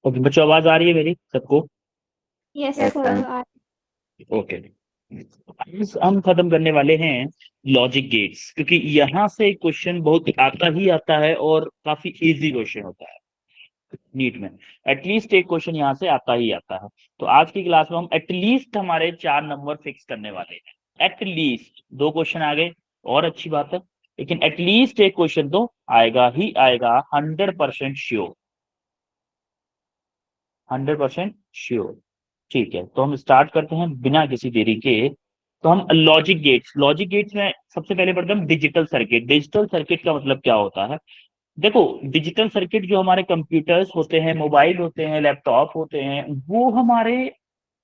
Okay बच्चों, आवाज आ रही है मेरी सबको? Yes yes sir. Sir. Okay. हम खत्म करने वाले हैं लॉजिक गेट्स, क्योंकि यहाँ से क्वेश्चन बहुत आता ही आता है और काफी इजी क्वेश्चन होता है नीट में। एटलीस्ट एक क्वेश्चन यहाँ से आता ही आता है। तो आज की क्लास में हम एटलीस्ट हमारे 4 नंबर फिक्स करने वाले हैं। एटलीस्ट 2 क्वेश्चन आ गए और अच्छी बात है, लेकिन एटलीस्ट एक क्वेश्चन तो आएगा ही आएगा। 100% श्योर, 100% श्योर। ठीक है, तो हम स्टार्ट करते हैं बिना किसी देरी के। तो हम लॉजिक गेट्स में सबसे पहले पढ़ते हैं डिजिटल सर्किट। डिजिटल सर्किट का मतलब क्या होता है? देखो, डिजिटल सर्किट जो हमारे कंप्यूटर्स होते हैं, मोबाइल होते हैं, लैपटॉप होते हैं, वो हमारे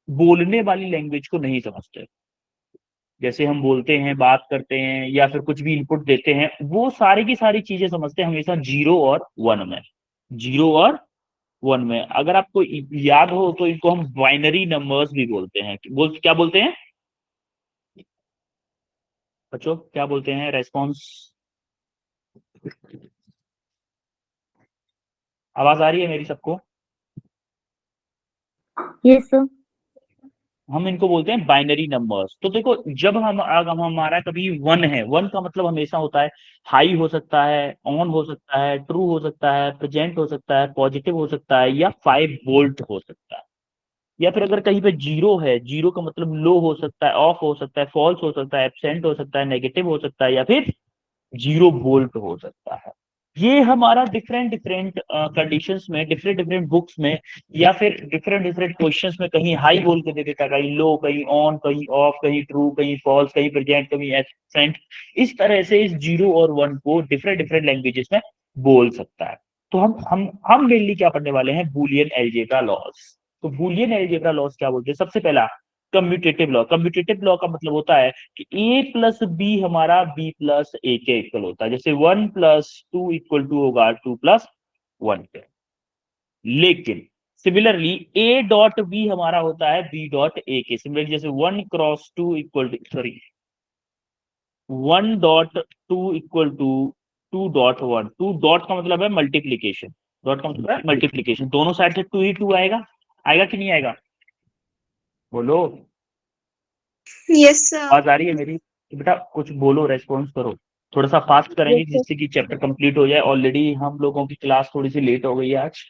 बोलने वाली लैंग्वेज को नहीं समझते। जैसे हम बोलते हैं, बात करते हैं या फिर कुछ भी इनपुट देते हैं, वो सारी की सारी चीजें समझते हैं हमेशा जीरो और वन में। जीरो और वन में अगर आपको याद हो तो इनको हम बाइनरी नंबर्स भी बोलते हैं। क्या बोलते हैं बच्चों, क्या बोलते हैं? रेस्पॉन्स, आवाज आ रही है मेरी सबको? Yes sir. हम इनको बोलते हैं बाइनरी नंबर्स। तो देखो, जब हम हमारा कभी वन है, वन का मतलब हमेशा होता है हाई हो सकता है, ऑन हो सकता है, ट्रू हो सकता है, प्रेजेंट हो सकता है, पॉजिटिव हो सकता है, या 5 वोल्ट हो सकता है। या फिर अगर कहीं पे जीरो है, जीरो का मतलब लो हो सकता है, ऑफ हो सकता है, फॉल्स हो सकता है, एब्सेंट हो सकता है, नेगेटिव हो सकता है, या फिर 0 वोल्ट हो सकता है। ये हमारा डिफरेंट डिफरेंट कंडीशंस में, डिफरेंट डिफरेंट बुक्स में, या फिर डिफरेंट डिफरेंट क्वेश्चंस में कहीं हाई बोल के दे देता है, कहीं लो, कहीं ऑन, कहीं ऑफ, कहीं ट्रू, कहीं फॉल्स, कहीं प्रेजेंट, कहीं एब्सेंट। इस तरह से इस जीरो और वन को डिफरेंट डिफरेंट लैंग्वेजेस में बोल सकता है। तो हम मेनली क्या पढ़ने वाले हैं? Boolean algebra laws. तो बूलियन अलजेब्रा लॉज क्या बोलते हैं? सबसे पहला कम्यूटेटिव लॉ। कम्यूटेटिव लॉ का मतलब होता है कि ए प्लस बी हमारा बी प्लस ए के इक्वल होता है। जैसे 1 + 2 इक्वल टू होगा 2 + 1 के। लेकिन सिमिलरली ए डॉट बी हमारा होता है बी डॉट ए के। सिमिलरली जैसे 1 × 2 equal to, sorry, 1.2 equal to 2.1। Two dot का मतलब है मल्टीप्लीकेशन, डॉट का मतलब है मल्टीप्लीकेशन। दोनों साइड से टू ही टू आएगा। आएगा कि नहीं आएगा? बोलो, यस सर। आवाज आ रही है मेरी? तो बेटा कुछ बोलो, रेस्पॉन्स करो। थोड़ा सा फास्ट यस करेंगे सर। जिससे कि चैप्टर कंप्लीट हो जाए। ऑलरेडी हम लोगों की क्लास थोड़ी सी लेट हो गई है आज।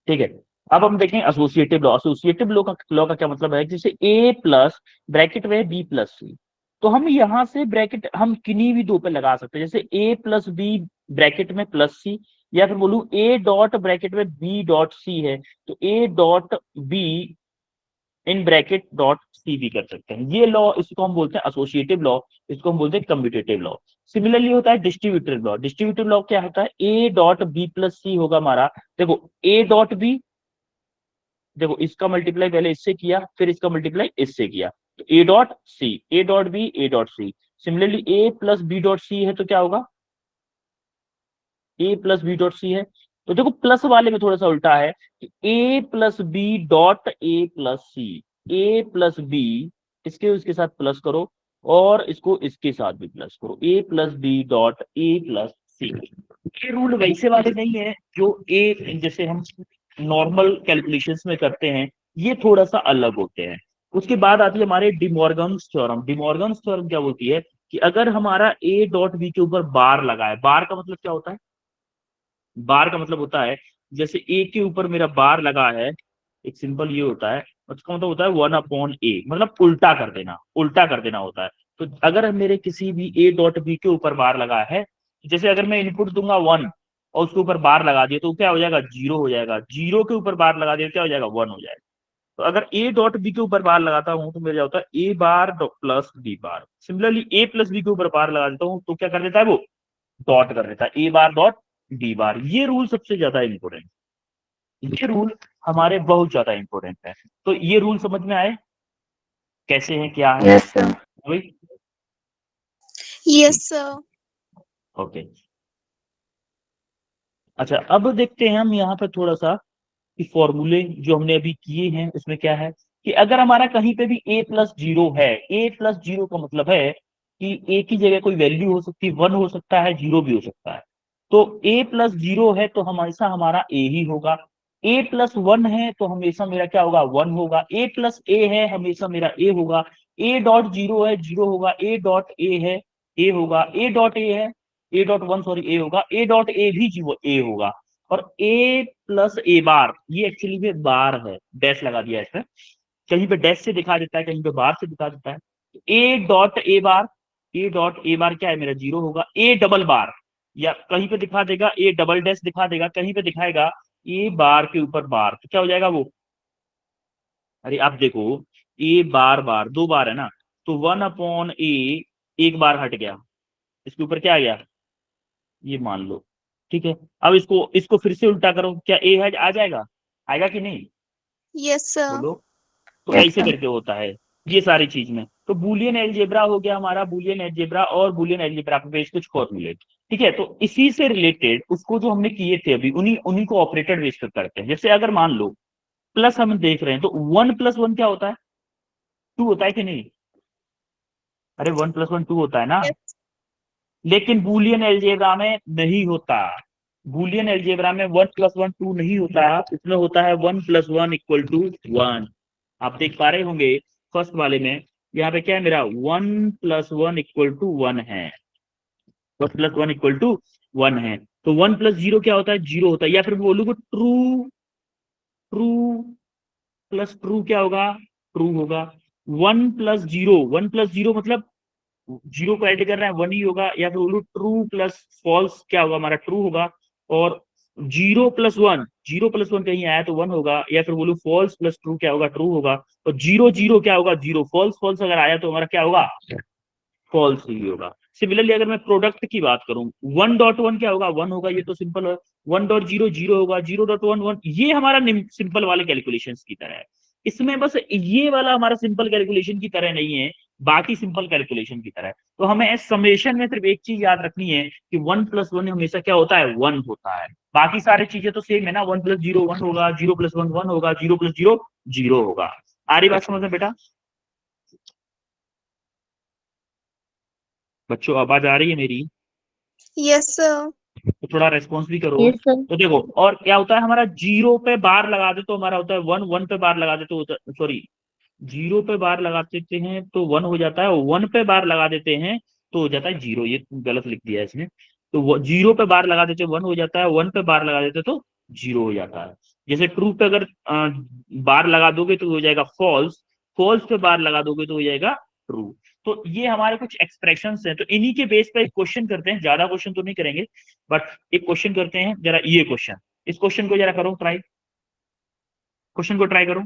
ठीक है, अब हम देखें एसोसिएटिव लॉ। एसोसिएटिव लॉ का क्या मतलब है? जैसे ए प्लस ब्रैकेट में बी प्लस सी, तो हम यहाँ से ब्रैकेट हम किन्हीं भी दो पे लगा सकते हैं। जैसे ए प्लस बी ब्रैकेट में प्लस सी, या फिर बोलूं ए डॉट ब्रैकेट में बी डॉट सी है, तो A dot B in bracket dot C भी कर सकते हैं। ये लॉ, इसको हम बोलते हैं एसोसिएटिव लॉ, इसको हम बोलते हैं कम्यूटेटिव लॉ। सिमिलरली होता है डिस्ट्रीब्यूटिव लॉ। डिस्ट्रीब्यूटिव लॉ क्या होता है? ए डॉट बी प्लस सी होगा हमारा। देखो ए डॉट बी, देखो इसका मल्टीप्लाई पहले इससे किया, फिर इसका मल्टीप्लाई इससे किया, तो A dot C, A dot B, A dot C. Similarly A plus B dot C है तो क्या होगा? A plus B dot C है। तो देखो प्लस वाले में थोड़ा सा उल्टा है कि A plus B dot A plus C. A plus B, इसके उसके साथ प्लस करो, और इसको इसके साथ भी प्लस करो, A plus B dot A plus C. ये रूल वैसे वाले नहीं है जो ए जैसे हम नॉर्मल कैलकुलेशंस में करते हैं, ये थोड़ा सा अलग होते हैं। उसके बाद आती है हमारे डिमॉर्गन्स थ्योरम। डिमॉर्गन्स थ्योरम क्या बोलती है कि अगर हमारा ए डॉट बी के ऊपर बार लगा है, बार का मतलब क्या होता है? बार का मतलब होता है, जैसे ए के ऊपर मेरा बार लगा है, एक सिंपल ये होता है, उसका मतलब होता है 1/a, मतलब उल्टा कर देना, उल्टा कर देना होता है। तो अगर मेरे किसी भी ए डॉट बी के ऊपर बार लगा है, जैसे अगर मैं इनपुट दूंगा 1 और उसके ऊपर बार लगा दिया, तो क्या हो जाएगा? 0 हो जाएगा। जीरो के ऊपर बार लगा दिया क्या हो जाएगा? 1 हो जाएगा। तो अगर ए डॉट बी के ऊपर बार लगाता हूं तो मेरा होता है ए बार plus B bar. Similarly A plus B के ऊपर बार लगा देता हूं तो क्या कर देता है वो? डॉट कर देता है, ए बार डॉट डी बार। ये रूल सबसे ज्यादा इंपॉर्टेंट, ये रूल हमारे बहुत ज्यादा इंपॉर्टेंट है। तो ये रूल समझ में आए कैसे है, क्या है? Yes sir. भाई यस ठीक, सर। ओके। अच्छा, अब देखते हैं हम यहाँ पर थोड़ा सा कि फॉर्मूले जो हमने अभी किए हैं उसमें क्या है कि अगर हमारा कहीं पे भी ए प्लस जीरो है, ए प्लस जीरो का मतलब है कि ए की जगह कोई वैल्यू हो सकती है, 1 हो सकता है, जीरो भी हो सकता है। तो ए प्लस जीरो है तो हमेशा हमारा ए ही होगा। ए प्लस वन है तो हमेशा मेरा क्या होगा, वन होगा। ए प्लस ए है हमेशा मेरा ए होगा। ए डॉट जीरो है, जीरो होगा। ए डॉट ए है, ए होगा। ए डॉट ए है, ए डॉट वन सॉरी ए होगा। ए डॉट ए भी जीरो ए होगा। और ए प्लस ए बार, ये एक्चुअली में बार है, डैश लगा दिया इसमें, कहीं पे डैश से दिखा देता है, कहीं पे बार से दिखा देता है। ए dot A bar, A dot A बार क्या है मेरा, जीरो होगा। ए डबल बार, या कहीं पे दिखा देगा ए डबल डैश दिखा देगा, कहीं पे दिखाएगा ए बार के ऊपर बार, तो क्या हो जाएगा वो, अरे आप देखो, ए बार बार दो बार है ना, तो वन अपॉन ए, एक बार हट गया, इसके ऊपर क्या आ गया, ये मान लो। ठीक है, अब इसको इसको फिर से उल्टा करो, क्या ए है आ जाएगा, आएगा कि नहीं, यस सर। बोलो। तो यस ऐसे सर। करके होता है ये सारी चीज में। तो बूलियन एलजेब्रा हो गया हमारा, बूलियन एलजेब्रा और बूलियन एलजेब्रा पे बेस्ड कुछ फॉर्मूले। ठीक है, तो इसी से रिलेटेड उसको जो हमने किए थे अभी, उन्हीं उन्हीं को ऑपरेटर बेस्ड पे करते हैं। जैसे अगर मान लो प्लस हम देख रहे हैं, तो वन प्लस वन क्या होता है, टू होता है कि नहीं, अरे वन प्लस वन टू होता है ना। यस। लेकिन बूलियन एलजेब्रा में नहीं होता, बूलियन एलजेब्रा में वन प्लस वन टू नहीं होता, इसमें होता है one plus one equal to one. आप देख पा रहे होंगे फर्स्ट वाले में, यहाँ पे क्या है मेरा, one plus one equal to one है, one plus one equal to one है। तो वन प्लस जीरो क्या होता है, जीरो होता है। या फिर बोलूंगा ट्रू, ट्रू प्लस ट्रू क्या होगा, ट्रू होगा। One plus zero, one plus zero मतलब जीरो को ऐड कर रहे हैं, वन ही होगा। या फिर बोलूं ट्रू प्लस फॉल्स क्या होगा हमारा, ट्रू होगा। और zero plus one, zero plus one कहीं आया तो वन होगा। या फिर बोलूं फॉल्स प्लस ट्रू क्या होगा, ट्रू होगा। और जीरो जीरो क्या होगा, जीरो। फॉल्स फॉल्स अगर आया तो हमारा क्या होगा, फॉल्स ही होगा। सिमिलरली अगर मैं प्रोडक्ट की बात करूं, वन डॉट वन क्या होगा, वन होगा, ये तो सिंपल है। वन डॉट जीरो जीरो होगा, जीरो डॉट वन वन, ये हमारा सिंपल वाले कैलकुलेशन की तरह है। इसमें बस ये वाला हमारा सिंपल कैलकुलेशन की तरह नहीं है, बाकी सिंपल कैलकुलेशन की तरह है। तो हमें समेशन में सिर्फ एक चीज याद रखनी है कि वन प्लस वन हमेशा क्या होता है, वन होता है। बाकी सारी चीजें तो सेम है ना, वन प्लस जीरो वन होगा, जीरो प्लस वन वन होगा, जीरो प्लस जीरो जीरो होगा। आ रही बात समझ में बेटा, बच्चों आवाज आ रही है मेरी, यस सर। तो थोड़ा रेस्पॉन्स भी करो। Yes sir. तो देखो, और क्या होता है हमारा, जीरो पे बार लगा दे तो हमारा होता है वन, वन पे बार लगा दे तो सॉरी, जीरो पे बार लगा देते हैं तो वन हो जाता है, वन पे बार लगा देते हैं तो हो जाता है जीरो। ये गलत लिख दिया है इसने। तो वो जीरो पे बार लगा देते वन हो जाता है, वन पे बार लगा देते तो जीरो हो जाता है। जैसे ट्रू पे अगर बार लगा दोगे तो हो जाएगा फॉल्स, फॉल्स पे बार लगा दोगे तो हो जाएगा ट्रू। तो ये हमारे कुछ एक्सप्रेशंस हैं, तो इन्हीं के बेस पे एक क्वेश्चन करते हैं, ज्यादा क्वेश्चन तो नहीं करेंगे, बट एक क्वेश्चन करते हैं जरा, ये क्वेश्चन, इस क्वेश्चन को जरा करो ट्राई, क्वेश्चन को ट्राई करो।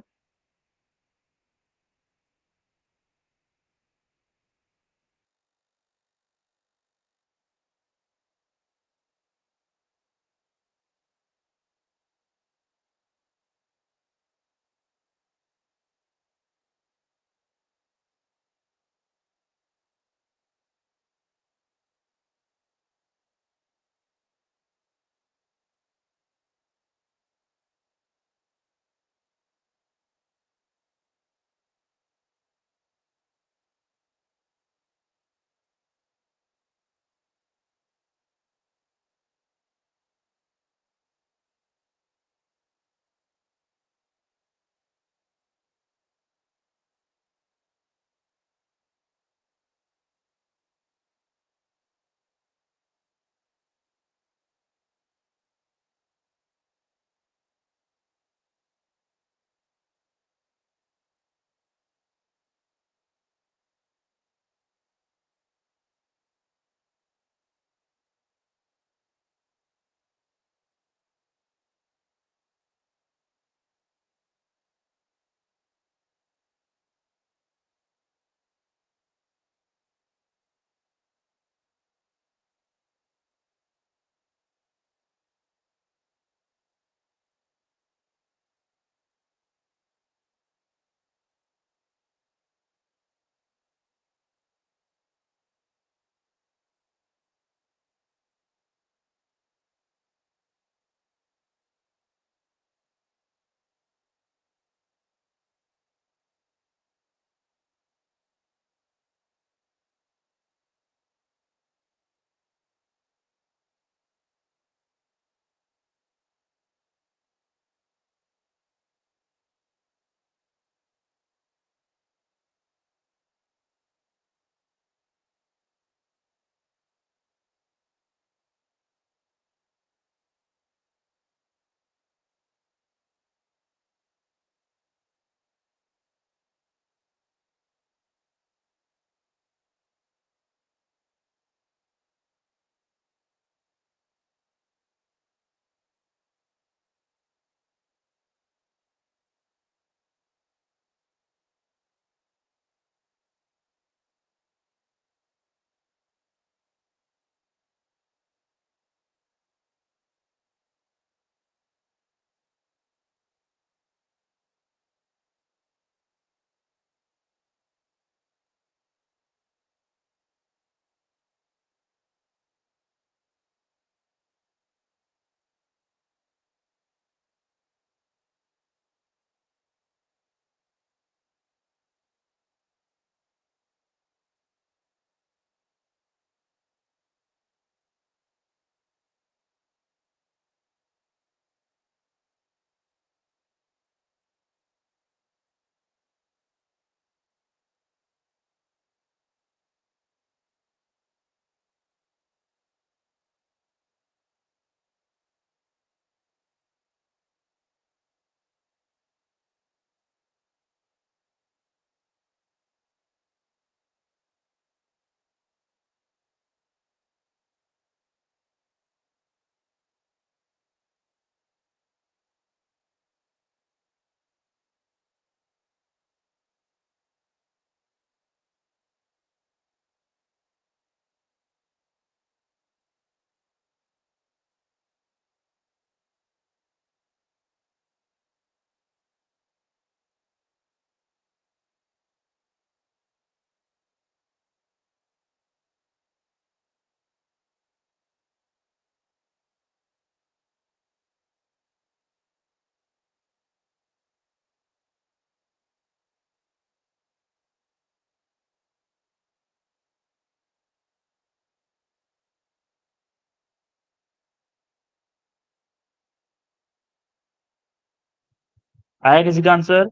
आया किसी का आंसर?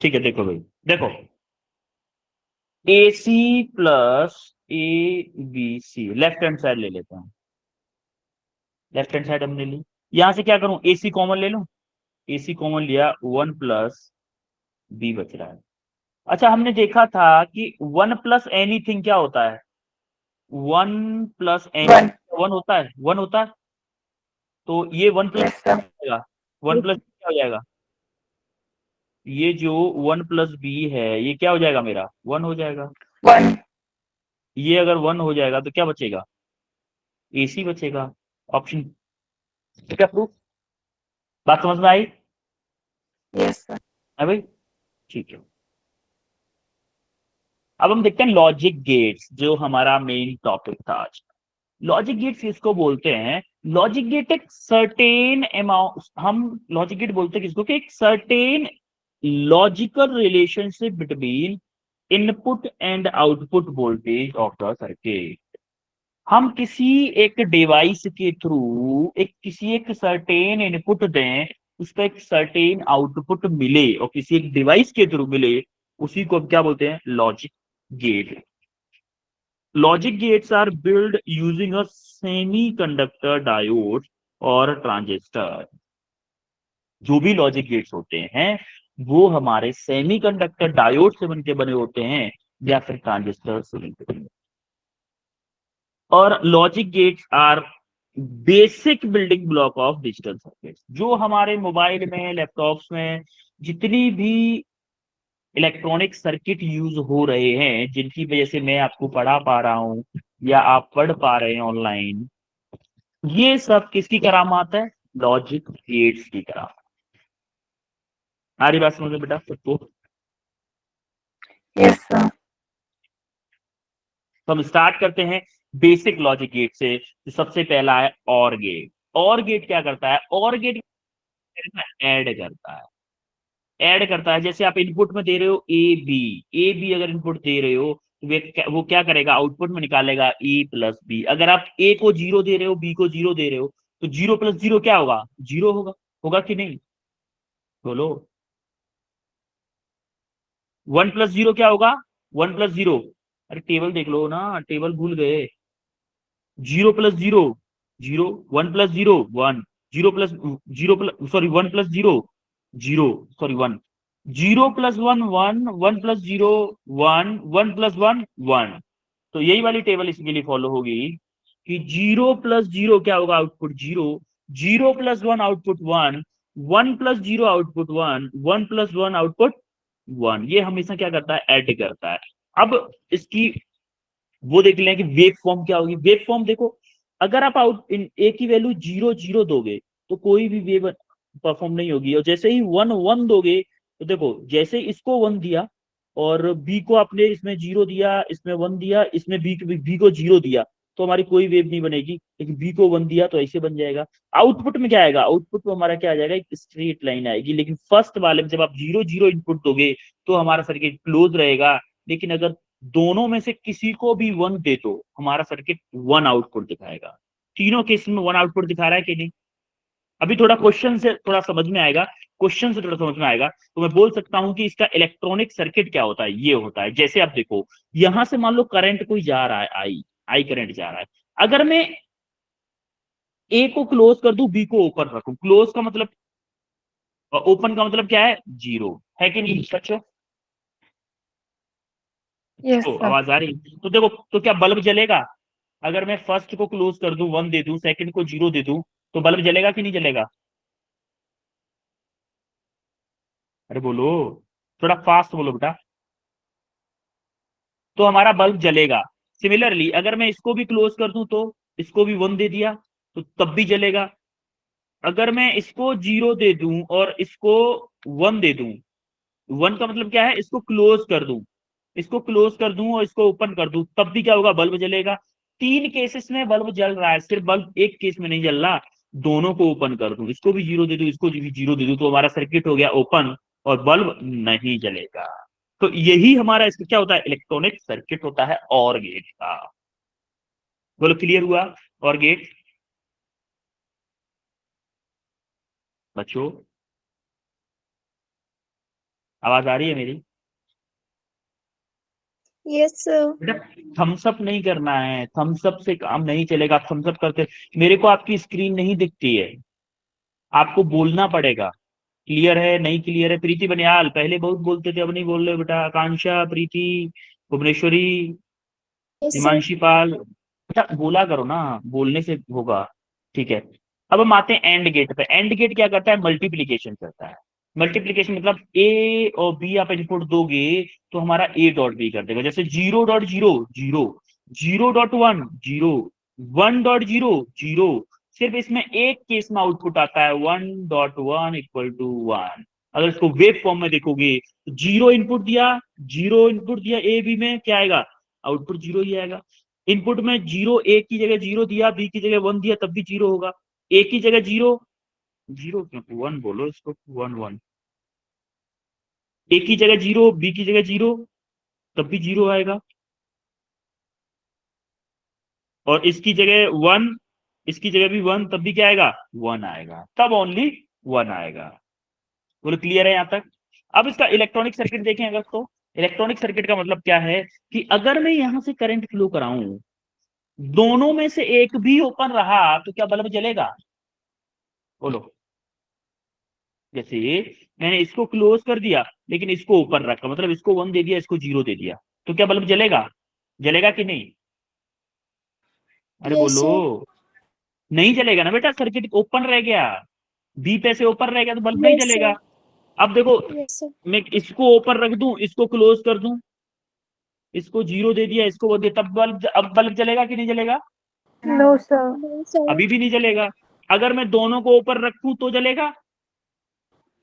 ठीक है, देखो भाई, देखो AC plus ABC, left hand side ले लेते हैं। लेफ्ट हैंड साइड हमने ली, यहां से क्या करूं, AC कॉमन ले लूं। AC कॉमन लिया, 1 + B बच रहा है। अच्छा, हमने देखा था कि 1 + एनीथिंग क्या होता है? 1 + एनी 1 होता है। तो ये 1 + 1 + क्या हो जाएगा? ये जो 1 + B है, ये क्या हो जाएगा मेरा? 1 हो जाएगा। ये अगर 1 हो जाएगा तो क्या बचेगा? AC बचेगा। ऑप्शन, क्या प्रूफ? बात समझ में आई? है भाई? ठीक है। अब हम देखते हैं लॉजिक गेट्स, जो हमारा मेन टॉपिक था आज। लॉजिक गेट्स इसको बोलते हैं, लॉजिक गेट एक सर्टेन अमाउंट, हम लॉजिक गेट बोलते हैं किसको, कि एक certain logical relationship between input and output voltage of the circuit. हम किसी एक डिवाइस के थ्रू एक किसी एक सर्टेन इनपुट दें, उसका एक सर्टेन आउटपुट मिले और किसी एक डिवाइस के थ्रू मिले, उसी को अब क्या बोलते हैं? Logic gate. Logic gates are build using a semiconductor diode और ट्रांजिस्टर। जो भी लॉजिक गेट्स होते हैं वो हमारे सेमी कंडक्टर डायोड से बनके बने होते हैं या फिर ट्रांजिस्टर से बनके बने। और logic gates are basic building block of digital circuit. जो हमारे मोबाइल में, लैपटॉप्स में जितनी भी इलेक्ट्रॉनिक सर्किट यूज हो रहे हैं, जिनकी वजह से मैं आपको पढ़ा पा रहा हूं या आप पढ़ पा रहे हैं ऑनलाइन, ये सब किसकी करामात है? लॉजिक गेट्स की करामात। आ रही बात समझ में बेटा सबको? तो हम स्टार्ट करते हैं बेसिक लॉजिक गेट से। तो सबसे पहला है और गेट। और गेट क्या करता है? और गेट ऐड करता है। ऐड करता है, जैसे आप इनपुट में दे रहे हो ए बी अगर इनपुट दे रहे हो तो वो क्या करेगा? आउटपुट में निकालेगा A + B। अगर आप ए को 0 दे रहे हो, बी को 0 दे रहे हो, तो 0 + 0 क्या होगा? 0 होगा। होगा कि नहीं? बोलो। 1 + 0 क्या होगा? 1 + 0, अरे टेबल देख लो ना, टेबल भूल गए। 0 + 0 0, 1 + 0 1, 0 + 0 सॉरी 1 + 0 0, सॉरी 1, 0 + 1 1, 1 + 0 1, 1 + 1 1। तो यही वाली टेबल इसके लिए फॉलो होगी कि 0 + 0 क्या होगा? Output 0, 0 + 1 output 1, 1 + 0 output 1, 1 + 1 output 1। ये हमेशा क्या करता है? ऐड करता है। अब इसकी वो देख लें कि वेव फॉर्म क्या होगी। वेव फॉर्म देखो, अगर आप आउट इन ए की वैल्यू 0 0 दोगे तो कोई भी वेव परफॉर्म नहीं होगी, और जैसे ही 1 1 दोगे तो देखो, जैसे इसको 1 दिया और बी को आपने इसमें 0 दिया, इसमें 1 दिया, इसमें बी को 0 दिया, तो हमारी कोई वेव नहीं बनेगी। लेकिन बी को 1 दिया तो ऐसे बन जाएगा। आउटपुट में क्या आएगा? आउटपुट में हमारा क्या आ जाएगा? एक स्ट्रेट लाइन आएगी। लेकिन फर्स्ट वाले में जब आप 0 0 इनपुट दोगे तो हमारा सर्किट क्लोज रहेगा। लेकिन अगर दोनों में से किसी को भी 1 दे दो, हमारा सर्किट 1 आउटपुट दिखाएगा। तीनों केस में 1 आउटपुट दिखा रहा है कि नहीं? अभी थोड़ा क्वेश्चन से थोड़ा समझ में आएगा, क्वेश्चन से थोड़ा समझ में आएगा, तो मैं बोल सकता हूं कि इसका इलेक्ट्रॉनिक सर्किट क्या होता है। ये होता है, जैसे आप देखो, यहां से मान लो करंट कोई जा रहा है, आई आई करंट जा रहा है। अगर मैं ए को क्लोज कर दूं, बी को ओपन रखूं, क्लोज का मतलब, ओपन का मतलब क्या है? 0 है कि नहीं बच्चों? तो आवाज आ रही? तो देखो, तो क्या बल्ब जलेगा? अगर मैं फर्स्ट को क्लोज कर दूं, 1 दे दूं, सेकंड को 0 दे दूं, तो बल्ब जलेगा कि नहीं जलेगा? अरे बोलो, थोड़ा फास्ट बोलो बेटा। तो हमारा बल्ब जलेगा। सिमिलरली अगर मैं इसको भी क्लोज कर दूं, तो इसको भी 1 दे दिया तो तब भी जलेगा। अगर मैं इसको 0 दे दूं और इसको 1 दे दूं, 1 का मतलब क्या है? इसको क्लोज कर दूं, इसको क्लोज कर दूं और इसको ओपन कर दूं, तब भी क्या होगा? बल्ब जलेगा। तीन केसेस में बल्ब जल रहा है, सिर्फ बल्ब एक केस में नहीं जल रहा। दोनों को ओपन कर दूं, इसको भी 0 दे दूं, इसको भी 0 दे दूं, तो हमारा सर्किट हो गया ओपन और बल्ब नहीं जलेगा। तो यही हमारा इसका क्या होता है? इलेक्ट्रॉनिक सर्किट होता है और गेट का। बोलो, क्लियर हुआ? और गेट बच्चों? आवाज आ रही है मेरी? yes sir, बेटा थम्स अप नहीं करना है, थम्स अप से काम नहीं चलेगा। आप थम्स अप करते, मेरे को आपकी स्क्रीन नहीं दिखती है, आपको बोलना पड़ेगा। क्लियर है? नहीं क्लियर है? प्रीति बनियाल पहले बहुत बोलते थे, अब नहीं बोल रहे बेटा। आकांक्षा, प्रीति, भुवनेश्वरी, yes sir, हिमांशी पाल, बेटा बोला करो ना, बोलने से होगा। ठीक है, अब हम आते हैं एंड गेट पे। एंड गेट क्या करता है? मल्टीप्लीकेशन करता है। मल्टीप्लीकेशन मतलब ए और बी आप इनपुट दोगे तो हमारा ए डॉट बी कर देगा। जैसे 0.0 जीरो, 0.1 जीरो, 1.0 जीरो। सिर्फ इसमें एक केस में आउटपुट आता है 1.1 इक्वल टू 1। अगर इसको वेव फॉर्म में देखोगे तो जीरो इनपुट दिया, जीरो इनपुट दिया ए बी में, क्या आएगा? आउटपुट जीरो ही आएगा। इनपुट में जीरो, ए की जगह जीरो दिया, बी की जगह वन दिया, तब भी जीरो होगा। ए की जगह जीरो, जीरो क्यों, वन बोलो इसको, वन वन। ए की जगह जीरो, बी की जगह जीरो, तब भी जीरो आएगा। और इसकी जगह वन, इसकी जगह भी वन, तब भी क्या आएगा? वन आएगा, तब ओनली वन आएगा। बोलो क्लियर है यहां तक? अब इसका इलेक्ट्रॉनिक सर्किट देखें अगर, तो इलेक्ट्रॉनिक सर्किट का मतलब क्या है कि अगर मैं यहां से करंट फ्लो कराऊं, दोनों में से एक भी ओपन रहा तो क्या बल्ब जलेगा? बोलो। जैसे मैंने इसको क्लोज कर दिया लेकिन इसको ओपन रखा, मतलब इसको वन दे दिया, इसको जीरो दे दिया, तो क्या बल्ब जलेगा? जलेगा कि नहीं? अरे yes बोलो। sir, नहीं जलेगा ना बेटा, सर्किट ओपन रह गया, बी पे से ओपन रह गया तो बल्ब नहीं yes जलेगा। sir, अब देखो, yes sir, मैं इसको ओपन रख दूं, इसको क्लोज कर दूं, इसको जीरो दे दिया, इसको वो दे, तब बल्ब, अब बल्ब जलेगा कि नहीं जलेगा? No, sir. no sir, अभी भी नहीं जलेगा। अगर मैं दोनों को ऊपर रखूं तो जलेगा?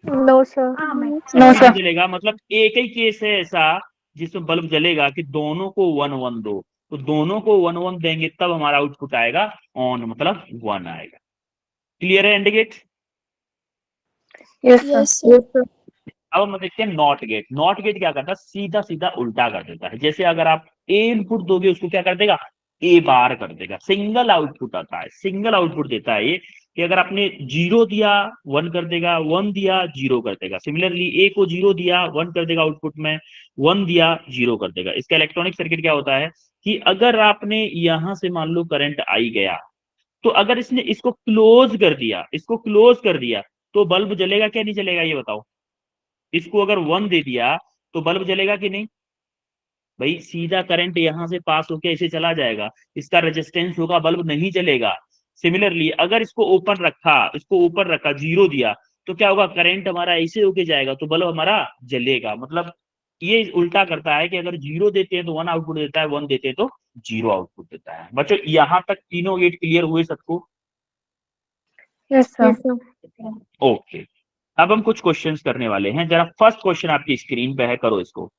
No, sir. no तब No, भी नहीं sir, sir. जलेगा। मतलब एक ही केस है ऐसा जिसमें बल्ब जलेगा कि दोनों को वन वन दो, तो दोनों को वन वन देंगे तब हमारा आउटपुट आएगा ऑन, मतलब वन आएगा। क्लियर है indicate? Yes, sir. yes sir, अब हम देखते हैं नॉट गेट। नॉट गेट क्या करता है? सीधा सीधा उल्टा कर देता है। जैसे अगर आप ए इनपुट दोगे उसको क्या कर देगा? ए बार कर देगा। सिंगल आउटपुट आता है, सिंगल आउटपुट देता है ये, कि अगर आपने जीरो दिया वन कर देगा, वन दिया जीरो कर देगा। सिमिलरली ए को जीरो दिया वन कर देगा आउटपुट में, वन दिया जीरो कर देगा। इसका इलेक्ट्रॉनिक सर्किट क्या होता है कि अगर आपने यहां से मान लो करंट आई गया, तो अगर इसने इसको क्लोज कर दिया, इसको क्लोज कर दिया, तो बल्ब जलेगा क्या नहीं जलेगा ये बताओ? इसको अगर वन दे दिया तो बल्ब जलेगा कि नहीं? भाई सीधा करंट यहां से पास होके ऐसे चला जाएगा, इसका रेजिस्टेंस होगा, बल्ब नहीं जलेगा। सिमिलरली अगर इसको ओपन रखा, इसको ऊपर रखा, जीरो दिया, तो क्या होगा? करंट हमारा ऐसे होके जाएगा तो बल्ब हमारा जलेगा। मतलब ये उल्टा करता है कि अगर जीरो देते हैं तो वन आउटपुट देता है, वन देते हैं तो जीरो आउटपुट देता है। बच्चों यहां तक तीनों गेट क्लियर हुए सबको? Yes, yes sir. sir, okay, अब हम कुछ क्वेश्चंस करने वाले हैं। जरा फर्स्ट क्वेश्चन आपकी स्क्रीन पे है, करो इसको।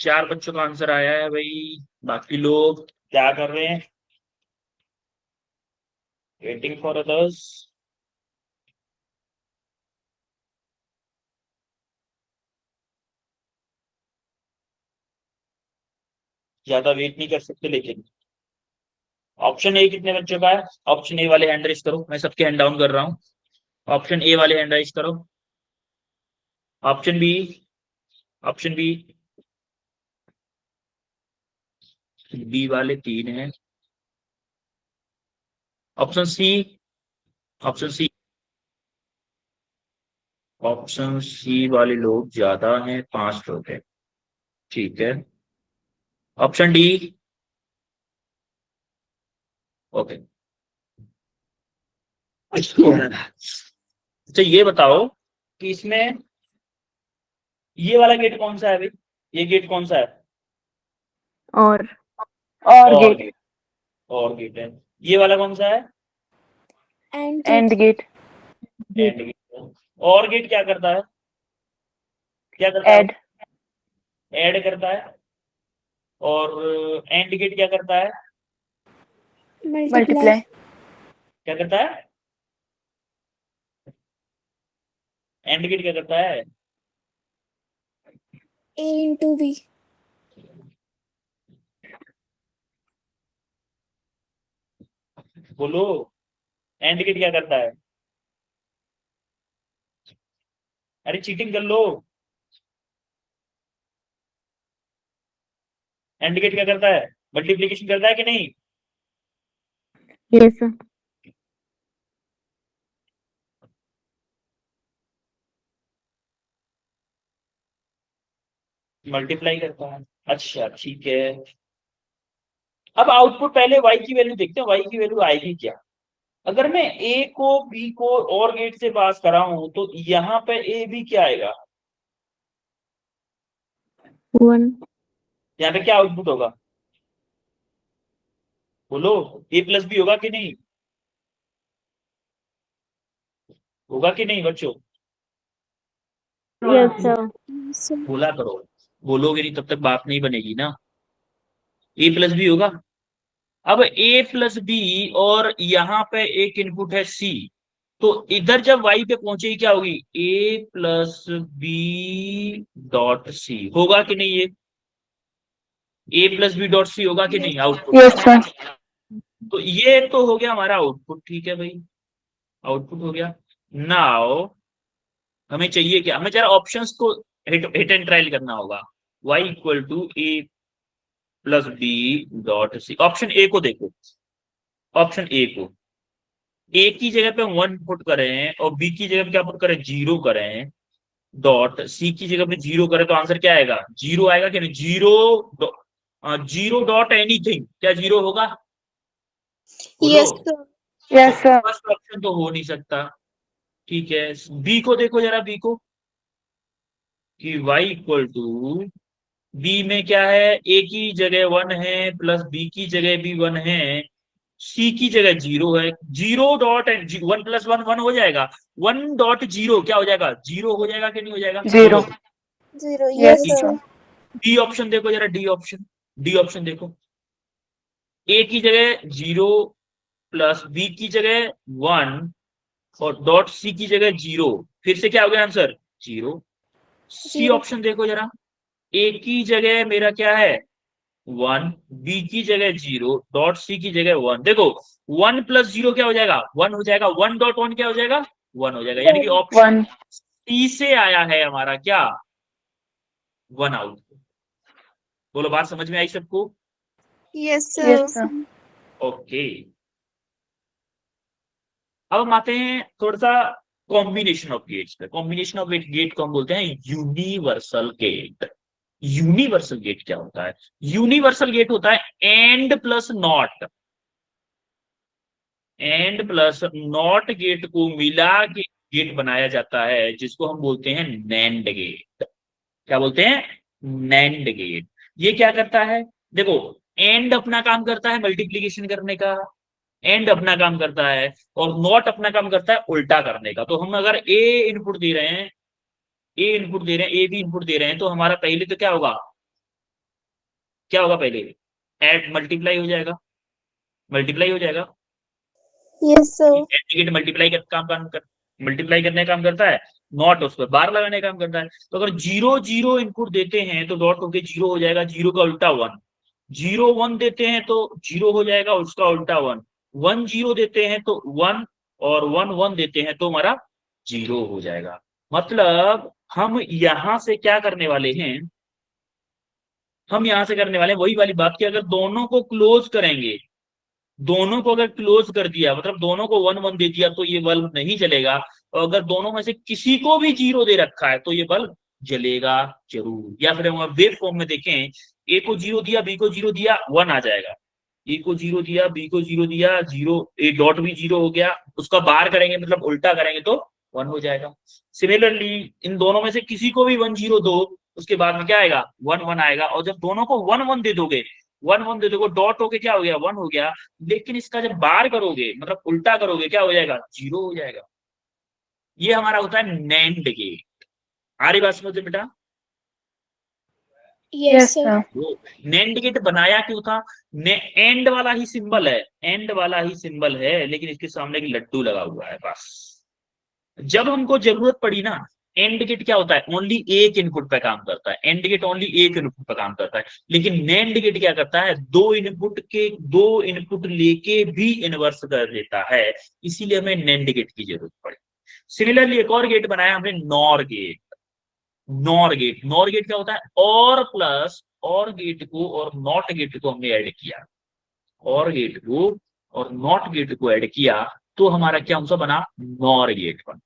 4 बच्चों का आंसर आया है भाई। बाकी लोग क्या कर रहे हैं? Waiting for others. ज्यादा वेट नहीं कर सकते लेकिन। ऑप्शन ए कितने बच्चों का है? ऑप्शन ए वाले हैंड रेज करो, मैं सबके हैंड डाउन कर रहा हूँ। ऑप्शन ए वाले हैंड रेज करो। Option B. Option B. B वाले 3 हैं। Option C. Option C. Option C वाले लोग ज्यादा हैं, 5 लोग हैं। ठीक है। Option D. ओके। अच्छा ये बताओ कि इसमें ये वाला गेट कौन सा है भाई? ये गेट कौन सा है? और और गेट गेट। और गेट है। ये वाला कौन सा है? And and gate and gate. और गेट क्या करता है? क्या करता है? एड ऐड करता है। और एंड गेट क्या करता है? मल्टीप्लाई क्या करता है? एंड गेट क्या करता है? ए इंटू बी बोलो। एंड गेट क्या करता है? अरे चीटिंग कर लो। एंड गेट क्या करता है? मल्टीप्लीकेशन करता है कि नहीं? यस सर मल्टीप्लाई करता है। अच्छा ठीक है। अब आउटपुट पहले y की वैल्यू देखते हैं, y की वैल्यू आएगी क्या? अगर मैं a को b को और गेट से पास कराऊं तो यहाँ पे a b क्या आएगा? 1 यहाँ पे क्या आउटपुट होगा? बोलो। a प्लस बी होगा कि नहीं? होगा कि नहीं बच्चों? यस सर बोला करो। बोलोगे नहीं तब तक बात नहीं बनेगी ना। a प्लस बी होगा। अब a प्लस बी और यहाँ पे एक इनपुट है c, तो इधर जब y पे पहुंचेगी क्या होगी? a plus B dot C होगा कि नहीं? ये a plus B dot C होगा कि नहीं आउटपुट? यस सर तो ये तो हो गया हमारा आउटपुट। ठीक है भाई, आउटपुट हो गया। नाउ हमें चाहिए क्या? हमें जरा ऑप्शंस को हिट एंड ट्रायल करना होगा। y equal to A plus B dot C. Option A को देखो। ऑप्शन ए को ए की जगह पे 1 पुट करें और बी की जगह पे क्या पुट करें? 0 करें। डॉट सी की जगह पे 0 करें तो आंसर क्या आएगा? 0 आएगा कि नहीं? 0 डॉट एनीथिंग, क्या 0 होगा? बोलो। यस सर तो यस सर फर्स्ट ऑप्शन तो हो नहीं सकता। ठीक है। बी को देखो जरा, बी को कि y इक्वल टू बी में क्या है? ए की जगह 1 है प्लस बी की जगह भी 1 है, सी की जगह 0 है। 0 डॉट 1 प्लस 1 1 हो जाएगा। 1 डॉट 0 क्या हो जाएगा? 0 हो जाएगा कि नहीं हो जाएगा? 0 बोलो। 0 yes yes sir sir D option देखो जरा, डी ऑप्शन। डी ऑप्शन देखो। ए की जगह 0 प्लस बी की जगह 1 और डॉट सी की जगह 0, फिर से क्या हो गया आंसर? 0। सी 0 ऑप्शन देखो जरा। ए की जगह मेरा क्या है? 1, बी की जगह 0, डॉट सी की जगह 1। देखो 1 प्लस 0 क्या हो जाएगा? 1 हो जाएगा। 1 डॉट 1 क्या हो जाएगा? 1 हो जाएगा। यानी कि ऑप्शन 1 सी से आया है हमारा क्या? 1 आउट। बोलो, बात समझ में आई सबको? Yes yes sir sir okay. अब हम आते हैं थोड़ा सा कॉम्बिनेशन ऑफ गेट्स पे। कॉम्बिनेशन ऑफ गेट को हम बोलते हैं यूनिवर्सल गेट। यूनिवर्सल गेट क्या होता है? यूनिवर्सल गेट होता है and plus not. And plus not gate को मिला के गेट बनाया जाता है, जिसको हम बोलते हैं नैंड गेट। क्या बोलते हैं? NAND gate. ये क्या करता है? देखो, एंड अपना काम करता है मल्टीप्लीकेशन करने का, एंड अपना काम करता है, और नॉट अपना काम करता है उल्टा करने का। तो हम अगर ए इनपुट दे रहे हैं, ए इनपुट दे रहे हैं, ए भी इनपुट दे रहे हैं, तो हमारा पहले तो क्या होगा? क्या होगा पहले, एड मल्टीप्लाई हो जाएगा, मल्टीप्लाई हो जाएगा। Yes, sir. इंडिकेट मल्टीप्लाई करने का काम करता है, नॉट उस पर बार लगाने का काम करता है। तो अगर 0 0 इनपुट देते हैं तो डॉट होके 0 हो जाएगा, 0 का उल्टा 1। 0 1 देते हैं तो 0 हो जाएगा, उसका उल्टा 1। 1 0 देते हैं तो 1, और 1 1 देते हैं तो हमारा 0 हो जाएगा। मतलब हम यहां से क्या करने वाले हैं, हम यहां से करने वाले हैं वही वाली बात कि अगर दोनों को क्लोज करेंगे, दोनों को अगर क्लोज कर दिया, मतलब दोनों को 1 1 दे दिया तो ये बल्ब नहीं जलेगा, और अगर दोनों में से किसी को भी 0 दे रखा है तो ये बल्ब जलेगा जरूर। या फिर हम वेव फॉर्म में देखें, ए को 0 दिया, बी को 0 दिया, 1 आ जाएगा। ए को 0 दिया, बी को 0 दिया, 0, ए डॉट भी 0 हो गया, उसका बार करेंगे मतलब उल्टा करेंगे तो 1 हो जाएगा। सिमिलरली इन दोनों में से किसी को भी 1 0 दो, उसके बाद में क्या आएगा, 1 1 आएगा। और जब दोनों को 1 1 दे दोगे, 1 1 दे दोगे, डॉट होके क्या हो गया, 1 हो गया। लेकिन इसका जब बार करोगे मतलब उल्टा करोगे, क्या हो जाएगा, 0 हो जाएगा। ये हमारा होता है नैंड गेट। आ रही बात समझ बेटा? Yes, Yes, sir. sir. वो नैंड गेट बनाया क्यों था, ने एंड वाला ही सिंबल है, एंड वाला ही सिंबल है, लेकिन इसके सामने एक लड्डू लगा हुआ है बस। जब हमको जरूरत पड़ी ना, एंड गेट क्या होता है, ओनली एक इनपुट पे काम करता है, एंड गेट ओनली एक इनपुट पे काम करता है। लेकिन नैंड गेट क्या करता है, दो इनपुट लेके भी इन्वर्स कर देता है, इसीलिए हमें नैंड गेट की जरूरत पड़ी। सिमिलरली एक और गेट बनाया हमने, नॉर गेट। नॉर गेट क्या होता है, और प्लस और गेट को और नॉट गेट को हमने ऐड किया, और गेट को और नॉट गेट को ऐड किया तो हमारा क्या आंसर बना, नॉर गेट बना।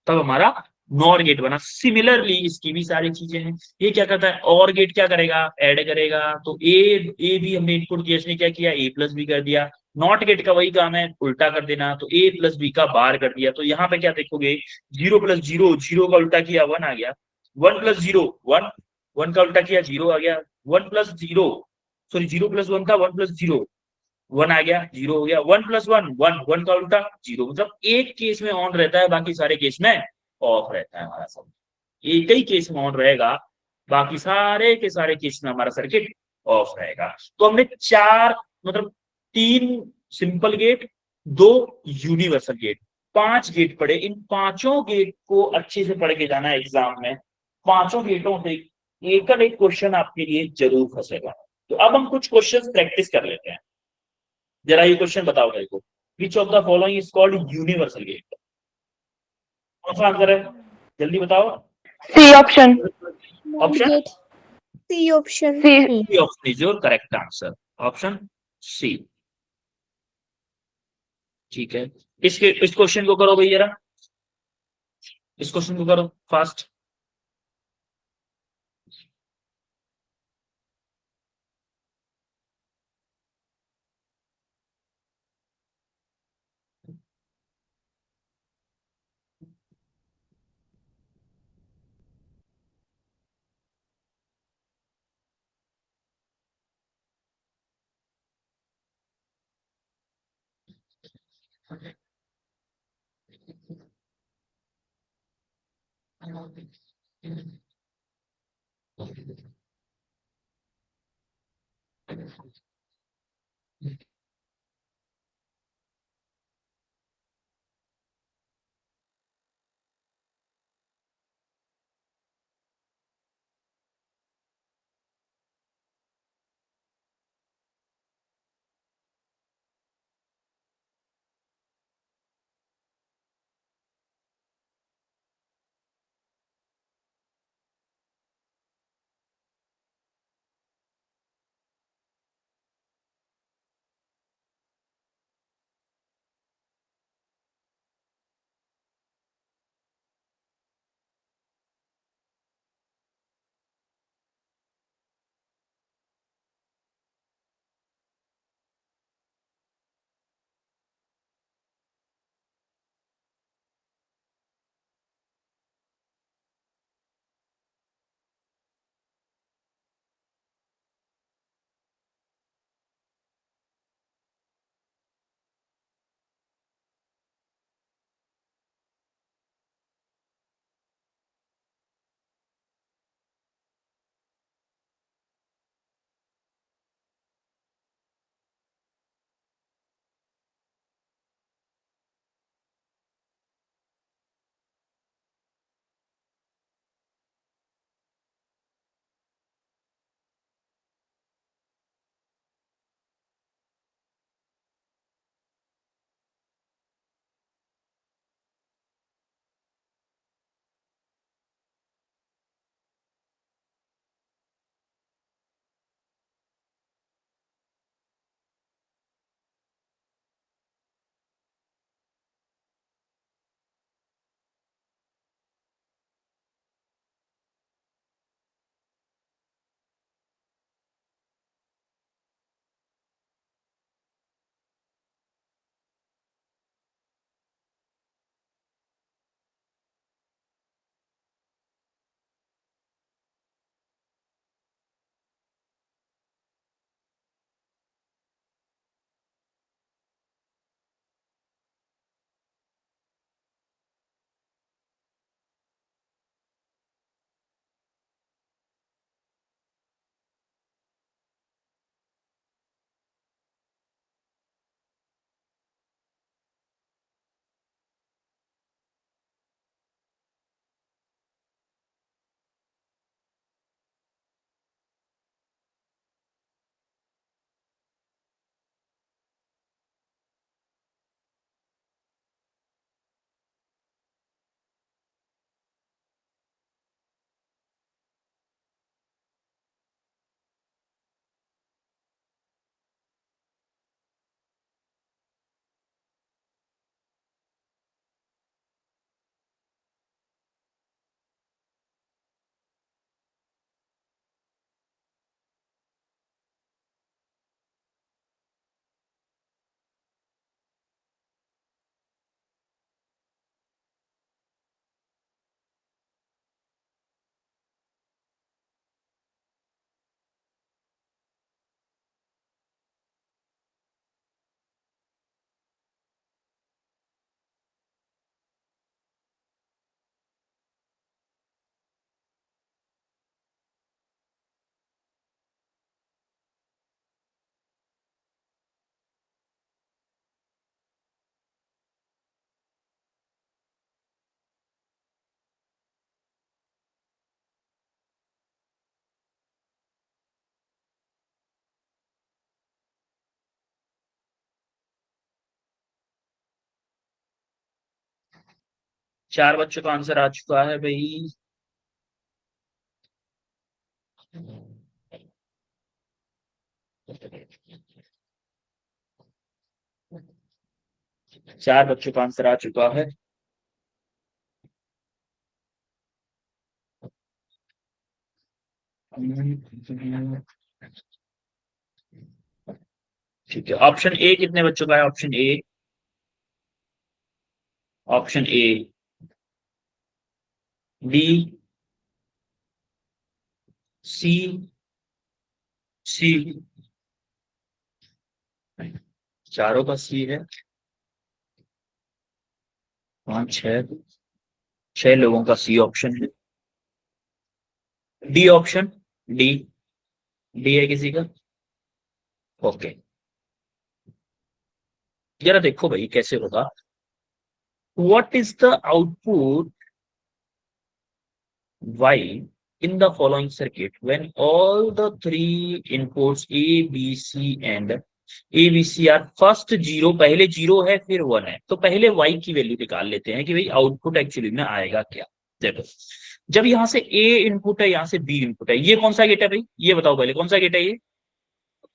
तब हमारा नॉर गेट बना। सिमिलरली इसकी भी सारी चीजें हैं। ये क्या करता है, और गेट क्या करेगा, ऐड करेगा। तो ए भी हमने इनपुट दिया, इसने क्या किया, ए प्लस बी कर दिया। नॉट गेट का वही काम है, उल्टा कर देना, तो ए प्लस बी का बार कर दिया। तो यहाँ पे क्या देखोगे, 0 प्लस 0, 0 का उल्टा किया 1 आ गया। 1 प्लस 0 1, 1 का उल्टा किया 0 आ गया। 1 प्लस 0, सॉरी 0 प्लस 1 था, 1 प्लस 0 1 आ गया, 0 हो गया। 1 प्लस 1 1, 1 का उल्टा 0। मतलब एक केस में ऑन रहता है, बाकी सारे केस में ऑफ रहता है हमारा सब। एक ही केस में ऑन रहेगा, बाकी सारे के सारे केस में हमारा सर्किट ऑफ रहेगा। तो हमने चार, मतलब 3 simple gate, 2 universal gate, 5 gate पढ़े। इन पांचों गेट को अच्छे से पढ़ के जाना है एग्जाम में। पांचों गेटों से एक क्वेश्चन आपके लिए जरूर फंसेगा। तो अब हम कुछ क्वेश्चन प्रैक्टिस कर लेते हैं। जरा ये क्वेश्चन बताओ मेरे को, which of the following is called universal gate? कौन सा आंसर है, जल्दी बताओ। C option. NAND option gate. C option. C. C option is your correct answer, option C. ठीक है, इस क्वेश्चन को करो भाई जरा, इस क्वेश्चन को करो फास्ट। 4 बच्चों का आंसर आ चुका है भाई। चार बच्चों का आंसर आ चुका है। ठीक है, ऑप्शन ए कितने बच्चों का है? Option A, option A, B, C, C, चारों का सी है। 5 6, 6 लोगों का सी ऑप्शन है। डी ऑप्शन, डी, डी है किसी का? ओके, जरा देखो भाई कैसे होगा। What is the output y in the following circuit when all the three inputs a b c and a b c are first zero, पहले जीरो है फिर 1 है, तो पहले y की वैल्यू निकाल लेते हैं कि भाई आउटपुट एक्चुअली में आएगा क्या। देखो, जब यहां से a इनपुट है, यहां से b इनपुट है, ये कौन सा गेट है भाई? ये बताओ पहले, कौन सा गेट है ये?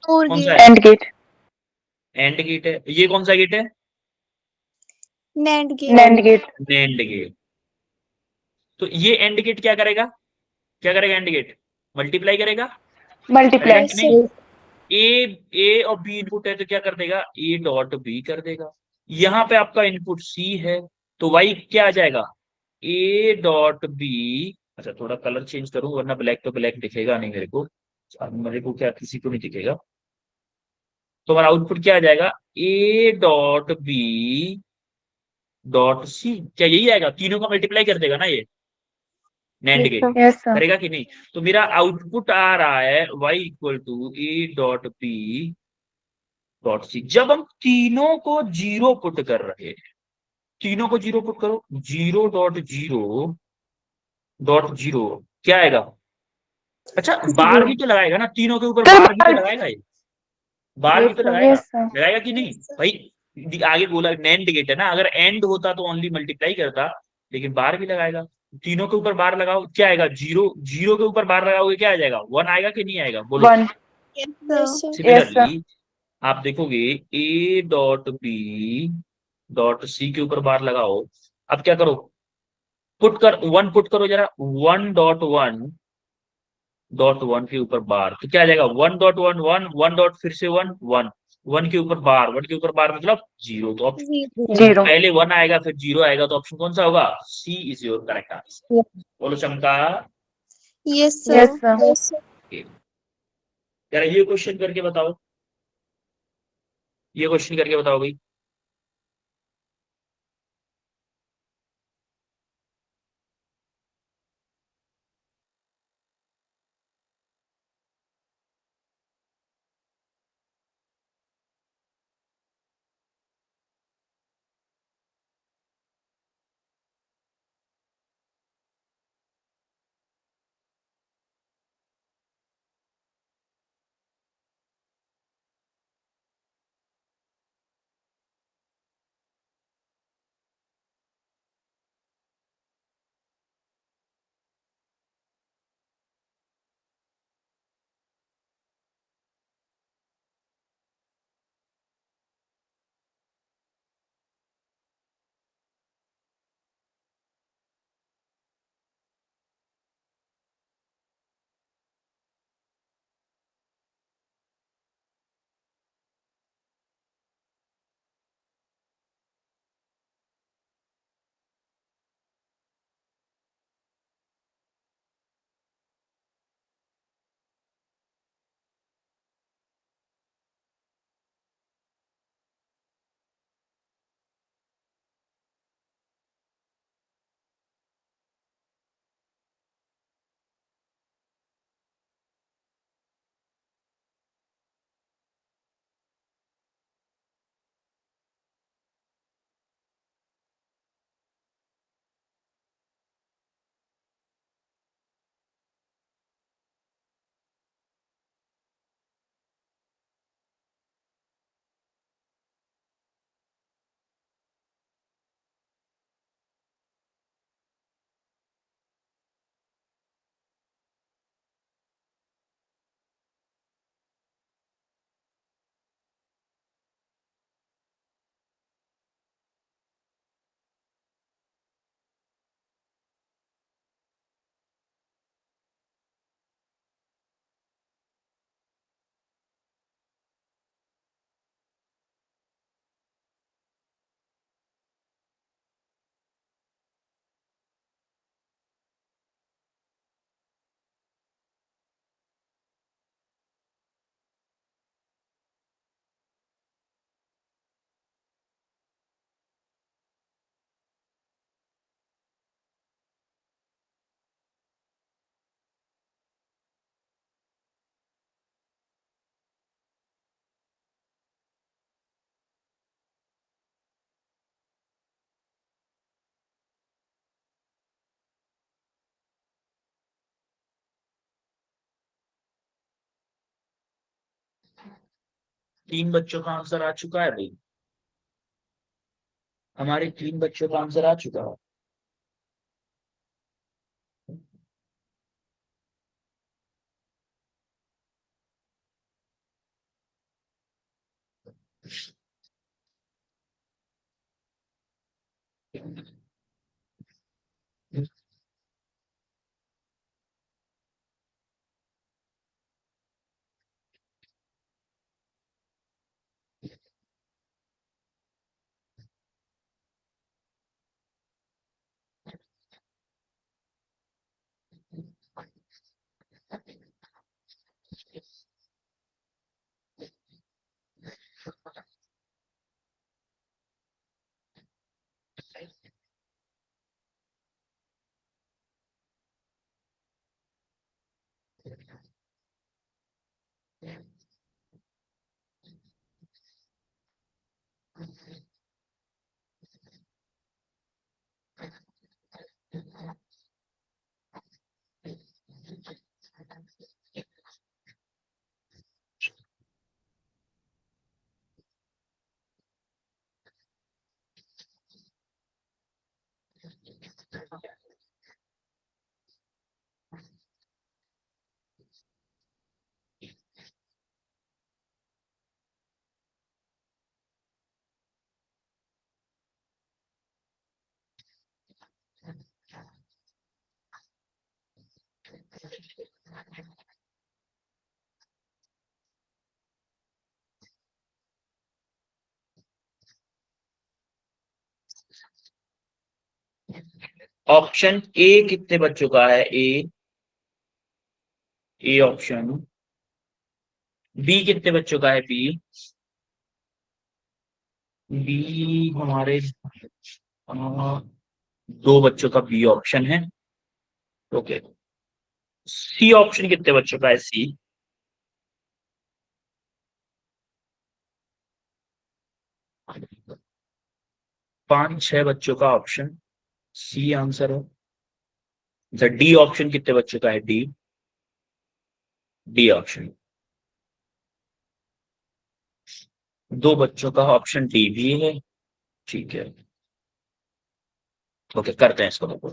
और कौन सा गेट, है? एंड गेट, एंड गेट है। ये कौन सा गेट है? NAND gate, NAND gate, NAND gate. तो ये एंड गेट क्या करेगा? क्या करेगा एंड गेट? मल्टीप्लाई करेगा, करेगा मल्टीप्लाई, कि यस नहीं? सर, ए और बी इनपुट है तो क्या कर देगा? ए डॉट बी कर देगा। यहाँ पे आपका इनपुट सी है, तो वाई क्या आ जाएगा? A dot B. अच्छा, थोड़ा कलर चेंज करूं वरना ब्लैक तो ब्लैक दिखेगा नहीं मेरे को। अब मेरे को क्या, किसी को नहीं दिखेगा। तो हमारा आउटपुट क्या आ जाएगा? A dot B dot C. क्या यही आएगा? तीनों का मल्टीप्लाई कर देगा ना ये NAND yes get? Sir, yes sir, करेगा कि नहीं? तो मेरा आउटपुट आ रहा है y equal to A dot B dot C. जब हम तीनों को जीरो पुट कर रहे हैं, तीनों को जीरो पुट करो, zero dot zero dot zero, क्या आएगा? अच्छा, बार भी तो लगाएगा ना, तीनों के ऊपर बार भी तो लगाएगा ये, बार भी यस तो सर, लगाएगा। यस सर, लगाएगा कि नहीं यस सर, भाई? आगे बोला नैंड गेट है ना, अगर एंड होता तो ओनली मल्टीप्लाई करता, लेकिन बार भी लगाएगा। तीनों के ऊपर बार लगाओ, क्या आएगा? जीरो। जीरो के ऊपर बार लगाओगे क्या आ जाएगा? 1 आएगा कि नहीं आएगा? बोलो। 1, yes sir, yes sir, similarly आप देखोगे A dot B dot C के ऊपर बार लगाओ। अब क्या करो? पुट कर, 1 पुट करो जरा, 1 डॉट वन के ऊपर बार, तो क्या आ जाएगा? 1 डॉट 1 1 1 डॉट फिर से 1 1 1 के ऊपर बार, 1 के ऊपर बार मतलब जीरो। तो जीरो, ऑप्शन जीरो, पहले 1 आएगा फिर जीरो आएगा, तो ऑप्शन कौन सा होगा? सी इज योर करेक्ट आंसर। बोलो शंका। यस यस सर, सर, यार ये क्वेश्चन करके बताओ, ये क्वेश्चन करके बताओ भाई। 3 बच्चों का आंसर आ चुका है भाई, हमारे 3 बच्चों का आंसर आ चुका है। ऑप्शन ए कितने बच्चों का है? A option. बी कितने बच्चों का है? बी। बी हमारे 2 बच्चों का बी ऑप्शन है। ओके। सी ऑप्शन कितने बच्चों का है? सी। 5-6 बच्चों का ऑप्शन सी आंसर है। अच्छा, डी ऑप्शन कितने बच्चों का है? डी। D option. 2 बच्चों का ऑप्शन डी भी है। ठीक है, ओके, करते हैं इसको देखो।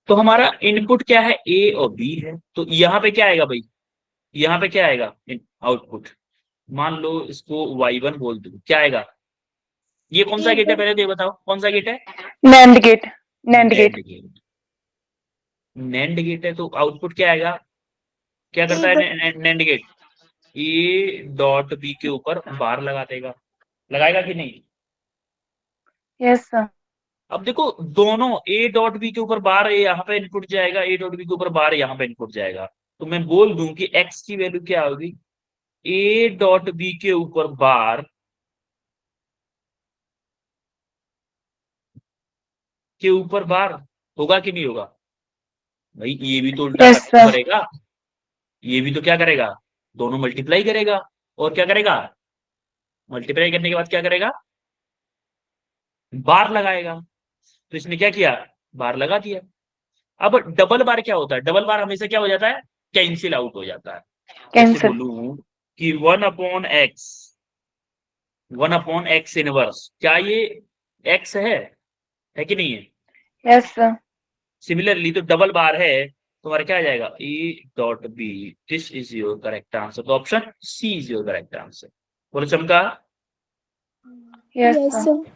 तो हमारा इनपुट क्या है? ए और बी है, तो यहाँ पे क्या आएगा भाई? यहाँ पे क्या आएगा? आउटपुट। मान लो इसको y1 बोल दो, क्या आएगा? ये कौन सा गेट है? पहले तो ये बताओ कौन सा गेट है? NAND gate. NAND gate. NAND gate. NAND gate है तो आउटपुट क्या आएगा? क्या करता ए है NAND gate? A dot B के ऊपर बार लगा देगा। लगाएगा कि नहीं? Yes sir. अब देखो, दोनों ए डॉट बी के ऊपर बार यहाँ पे इनपुट जाएगा, ए डॉट बी के ऊपर बार यहाँ पे इनपुट जाएगा। तो मैं बोल दूं कि एक्स की वैल्यू क्या होगी? ए डॉट बी के ऊपर बार के ऊपर बार होगा कि नहीं होगा? भाई ये भी तो उल्टा यस सर। करेगा, ये भी तो क्या करेगा? दोनों मल्टीप्लाई करेगा। और क्या करेगा? मल्टीप्लाई करने के बाद क्या करेगा? बार लगाएगा। तो इसने क्या किया? बार लगा दिया। अब डबल बार क्या होता है? डबल बार हमेशा क्या हो जाता है? कैंसिल आउट हो जाता है। जैसे कैंसिल। बोलूं कि 1/x इनवर्स, क्या ये x है कि नहीं है? Yes sir. सिमिलरली तो डबल बार है, तुम्हारा क्या आ जाएगा? A dot B. This is your correct answer, तो option C is your correct answer. बोलो चमका। Yes yes sir. Sir.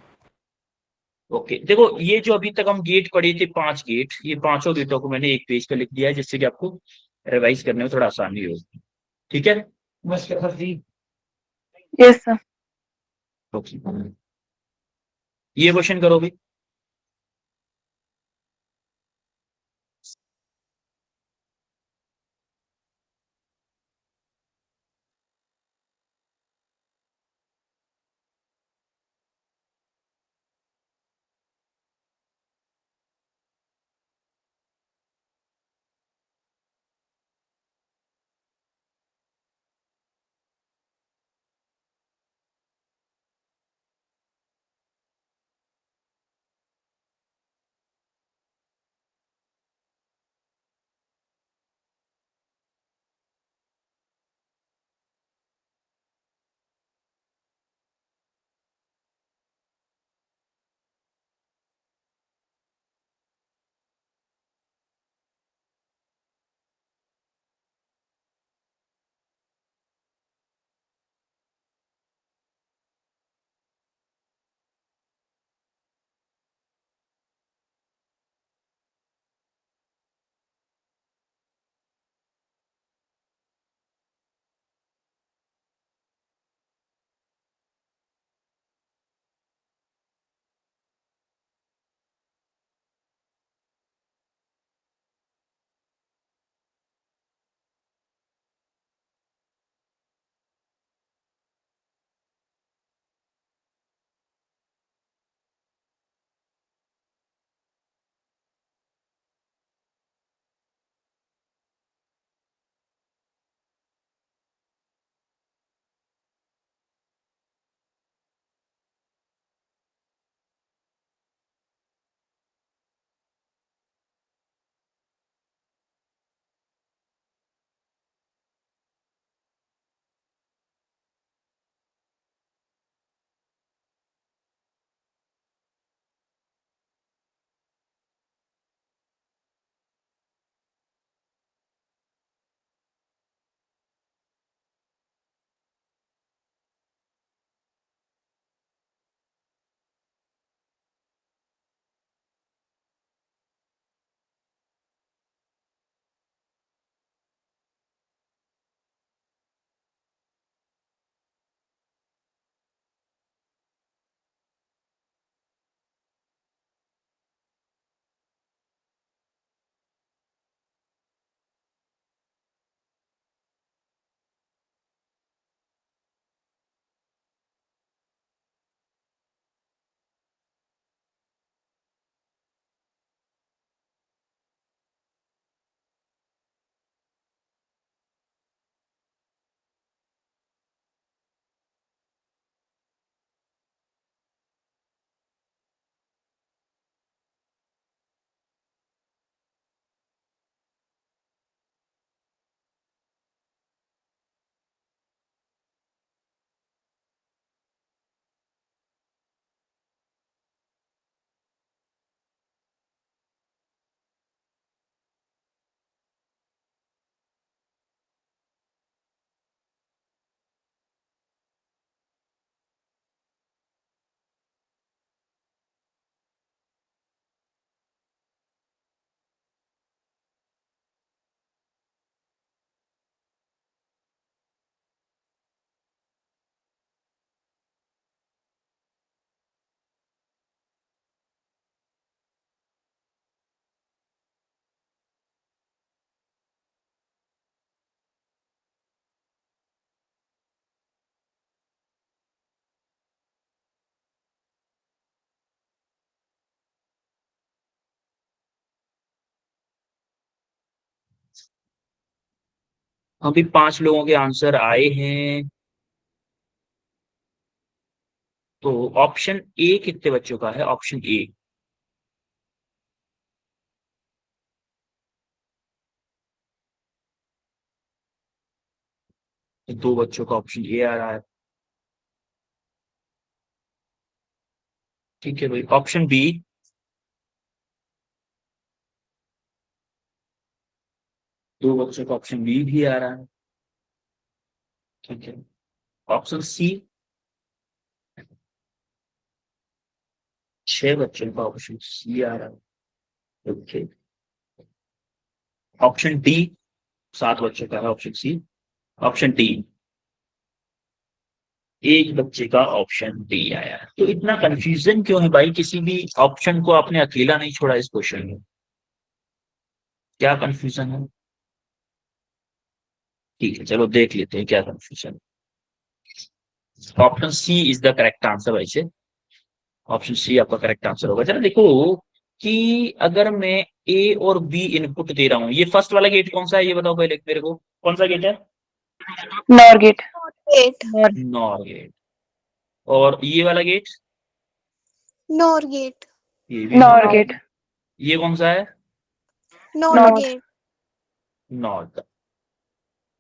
Okay, देखो ये जो अभी तक हम गेट पढ़े थे, 5 गेट, ये पांचों गेटों को मैंने एक पेज पे लिख दिया है, जिससे कि आपको रिवाइज करने में थोड़ा आसानी हो। ठीक है, बस यस सर। ओके, ये क्वेश्चन करो भी। अभी 5 लोगों के आंसर आए हैं। तो ऑप्शन ए कितने बच्चों का है? ऑप्शन ए, तो 2 बच्चों का ऑप्शन ए आ रहा है। ठीक है भाई। ऑप्शन बी, दो बच्चों का ऑप्शन बी भी आ रहा है। ठीक है। ऑप्शन सी, 6 बच्चों का ऑप्शन सी आ रहा है। ओके। ऑप्शन डी, 7 बच्चों का है ऑप्शन सी। ऑप्शन डी, एक बच्चे का ऑप्शन डी आया है। तो इतना कंफ्यूजन क्यों है भाई? किसी भी ऑप्शन को आपने अकेला नहीं छोड़ा इस क्वेश्चन में, क्या कंफ्यूजन है? ठीक है, चलो देख लेते हैं क्या confusion. Option C is the correct answer भाई से। ऑप्शन सी आपका करेक्ट आंसर होगा। चलो देखो कि अगर मैं ए और बी इनपुट दे रहा हूँ, ये फर्स्ट वाला गेट कौन सा है ये बताओ पहले मेरे को, कौन सा गेट है? NOR gate. 8 NOR gate. और ये वाला गेट? नॉर गेट ये भी नॉर नॉर। गेट। ये कौन सा है? NOT NOT. Gate NOT.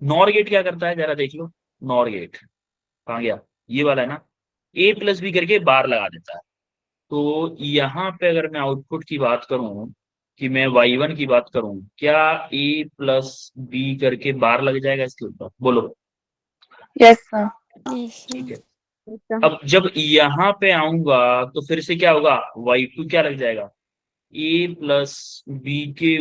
NOR gate क्या करता है जरा देख लो। नॉर गेट कहाँ गया? ये वाला है ना, ए प्लस बी करके बार लगा देता है। तो यहाँ पे अगर मैं आउटपुट की बात करूं, कि मैं y1 की बात करूं, क्या ए प्लस बी करके बार लग जाएगा इसके ऊपर? बोलो। Yes sir. ठीक है। अब जब यहाँ पे आऊंगा तो फिर से क्या होगा? y2 क्या लग जाएगा? ए प्लस बी के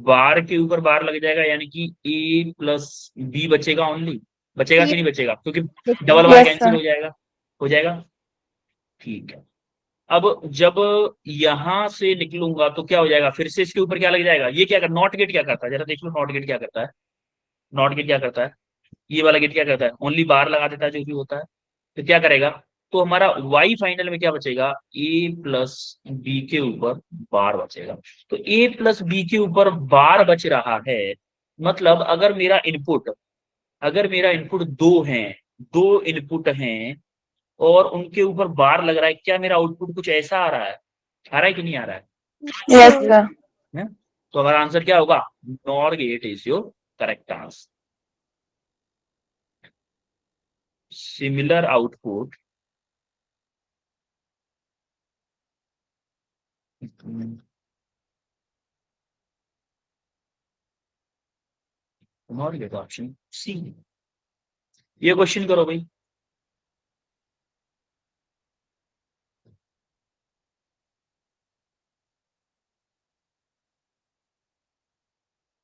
बार के ऊपर बार लग जाएगा, यानी कि ए प्लस बी बचेगा ओनली। बचेगा कि नहीं बचेगा? क्योंकि डबल बार यस कैंसिल सर। हो जाएगा। हो जाएगा। ठीक है। अब जब यहां से निकलूंगा तो क्या हो जाएगा? फिर से इसके ऊपर क्या लग जाएगा? ये क्या कर, नॉट गेट क्या करता है जरा देख लो। नॉट गेट क्या करता है? नॉट गेट क्या करता है? ये वाला गेट क्या करता है? ओनली बार लगा देता है जो भी होता है। तो क्या करेगा? तो हमारा y फाइनल में क्या बचेगा? ए प्लस बी के ऊपर बार बचेगा। तो ए प्लस बी के ऊपर बार बच रहा है, मतलब अगर मेरा इनपुट दो हैं, दो इनपुट हैं और उनके ऊपर बार लग रहा है, क्या मेरा आउटपुट कुछ ऐसा आ रहा है? आ रहा है कि नहीं आ रहा यस सर। है? तो हमारा आंसर क्या होगा? NOR gate is your correct answer. Similar output NOT gate option C. ये क्वेश्चन करो भाई।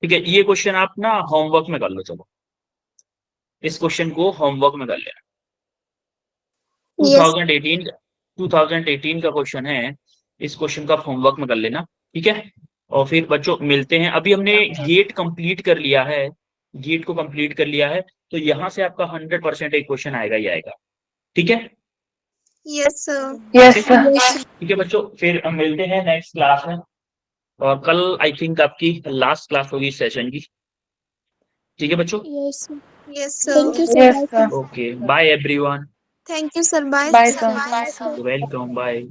ठीक है, ये क्वेश्चन आप ना होमवर्क में कर लो। चलो इस क्वेश्चन को होमवर्क में कर लेना। यस 2018 का क्वेश्चन है। इस क्वेश्चन का होमवर्क में कर लेना। ठीक है। और फिर बच्चों मिलते हैं। अभी हमने गेट कंप्लीट कर लिया है, गेट को कंप्लीट कर लिया है, तो यहां से आपका 100% एक क्वेश्चन आएगा ही आएगा। ठीक है। Yes sir yes sir. ठीक है बच्चों, फिर हम मिलते हैं नेक्स्ट क्लास में। और कल आई थिंक आपकी लास्ट क्लास होगी इस सेशन की। ठीक है बच्चों। Yes yes sir sir. Okay, bye everyone. Thank you sir bye bye sir. Welcome, bye.